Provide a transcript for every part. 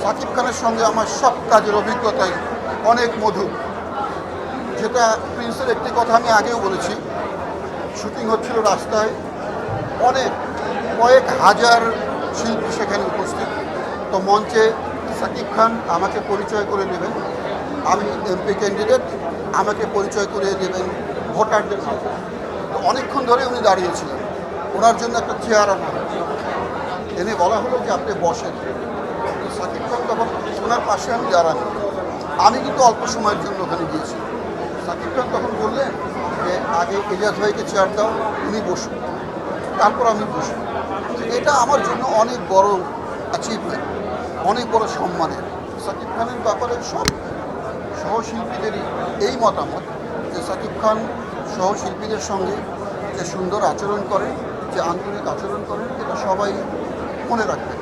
সাকিব খানের সঙ্গে আমার সব কাজের অভিজ্ঞতাই অনেক মধুর। যেটা প্রিন্সের একটি কথা আমি আগেও বলেছি, শুটিং হচ্ছিল রাস্তায়, কয়েক হাজার শিল্পী সেখানে উপস্থিত। তো মঞ্চে সাকিব খান আমাকে পরিচয় করে দেবেন, আমি এমপি ক্যান্ডিডেট, আমাকে পরিচয় করিয়ে দেবেন ভোটারদের সাথে। তো অনেকক্ষণ ধরে উনি দাঁড়িয়েছিলেন, ওনার জন্য একটা চেয়ার আনা এনে বলা হলো যে আপনি বসেন। সাকিব খান তখন ওনার পাশে আমি দাঁড়ানো, আমি কিন্তু অল্প সময়ের জন্য ওখানে গিয়েছি। সাকিব খান তখন বললেন যে আগে ইলিয়াস ভাইকে চেয়ার দাও, উনি বসুন, তারপর আমি বসুন। এটা আমার জন্য অনেক বড় অ্যাচিভমেন্ট, অনেক বড় সম্মানের। সাকিব খানের ব্যাপারে সব সহশিল্পীদেরই এই মতামত যে সাকিব খান সহশিল্পীদের সঙ্গে যে সুন্দর আচরণ করেন, যে আন্তরিক আচরণ করেন, এটা সবাই মনে রাখবেন।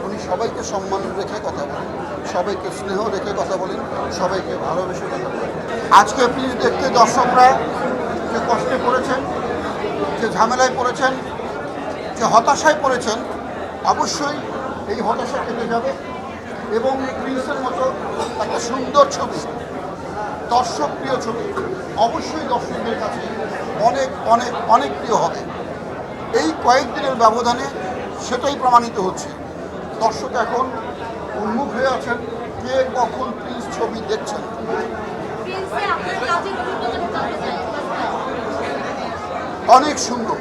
উনি সবাইকে সম্মান রেখে কথা বলেন, সবাইকে স্নেহ রেখে কথা বলেন, সবাইকে ভালোবেসে কথা বলেন। আজকে প্লিজ দেখতে দর্শকরা যে কষ্টে পড়েছেন, যে ঝামেলায় পড়েছেন, যে হতাশায় পড়েছেন, অবশ্যই এই হতাশা কেটে যাবে এবং প্রিন্সের মতো একটা সুন্দর ছবি, দর্শকপ্রিয় ছবি অবশ্যই দর্শকদের কাছে অনেক অনেক অনেক প্রিয় হবে। এই কয়েকদিনের ব্যবধানে সেটাই প্রমাণিত হচ্ছে। দর্শক এখন উন্মুখ হয়ে আছেন কে কখন প্রিন্স ছবি দেখছেন। অনেক সুন্দর,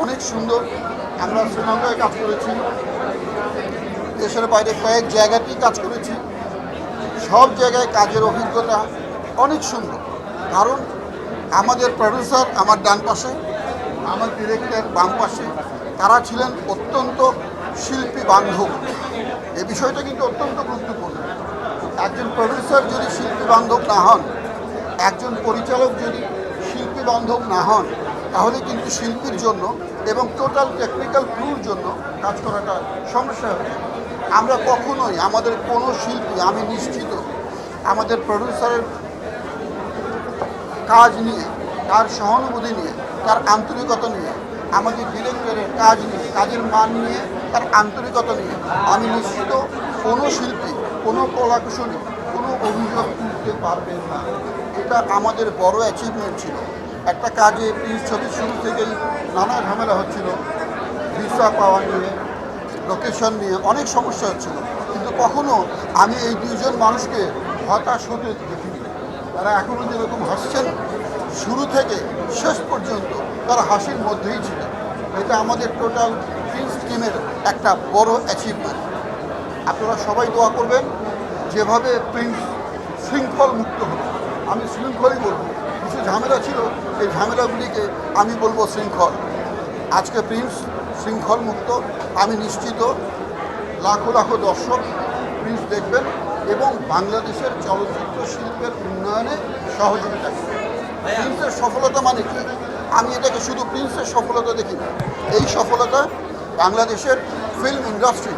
অনেক সুন্দর। আমরা শ্রীলঙ্কায় কাজ করেছি, দেশের বাইরে কয়েক জায়গাতেই কাজ করেছি, সব জায়গায় কাজের অভিজ্ঞতা অনেক সুন্দর। কারণ আমাদের প্রডিউসার আমার ডান পাশে, আমার ডিরেক্টর বাম পাশে, তারা ছিলেন অত্যন্ত শিল্পী বান্ধব। এই বিষয়টা কিন্তু অত্যন্ত গুরুত্বপূর্ণ। একজন প্রডিউসার যদি শিল্পী বান্ধব না হন, একজন পরিচালক যদি শিল্পী বান্ধব না হন, তাহলে কিন্তু শিল্পীর জন্য এবং টোটাল টেকনিক্যাল ক্রুর জন্য কাজ করাটা সমস্যা হবে। আমরা কখনোই আমাদের কোনো শিল্পী, আমি নিশ্চিত আমাদের প্রডিউসারের কাজ নিয়ে, তার সহানুভূতি নিয়ে, তার আন্তরিকতা নিয়ে, আমাদের ডিরেক্টরের কাজ নিয়ে, কাজের মান নিয়ে, তার আন্তরিকতা নিয়ে আমি নিশ্চিত কোনো শিল্পী, কোনো কলাকুশলী কোনো অভিযোগ তুলতে পারবে না। এটা আমাদের বড় অ্যাচিভমেন্ট ছিল। একটা কাজে প্রিন্স ছবির শুরু থেকেই নানা ঝামেলা হচ্ছিল, ভিসা পাওয়া নিয়ে, লোকেশন নিয়ে অনেক সমস্যা হচ্ছিল, কিন্তু কখনো আমি এই দুইজন মানুষকে হতাশ হতে দেখিনি। তারা এখনও যেরকম হাসছেন, শুরু থেকে শেষ পর্যন্ত তারা হাসির মধ্যেই ছিলেন। এটা আমাদের টোটাল প্রিন্স টিমের একটা বড় অ্যাচিভমেন্ট। আপনারা সবাই দোয়া করবেন যেভাবে প্রিন্স শৃঙ্খল মুক্ত হলো। আমি শৃঙ্খলই বলবো, কিছু ঝামেলা ছিল, সেই ঝামেলাগুলিকে আমি বলবো শৃঙ্খল। আজকে প্রিন্স শৃঙ্খল মুক্ত। আমি নিশ্চিত লাখো লাখো দর্শক প্রিন্স দেখবেন এবং বাংলাদেশের চলচ্চিত্র শিল্পের উন্নয়নে সহযোগিতা করবেন। প্রিন্সের সফলতা মানে কি? আমি এটাকে শুধু প্রিন্সের সফলতা দেখি না, এই সফলতা বাংলাদেশের ফিল্ম ইন্ডাস্ট্রি,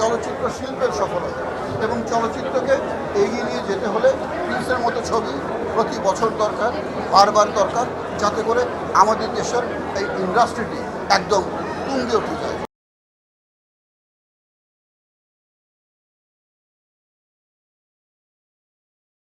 চলচ্চিত্র শিল্পের সফলতা। এবং চলচ্চিত্রকে এগিয়ে নিয়ে যেতে হলে প্রিন্সের মতো ছবি প্রতি বছর দরকার, বারবার দরকার, যাতে করে আমাদের দেশের এই ইন্ডাস্ট্রিটি একদম তুঙ্গে উঠে যায়।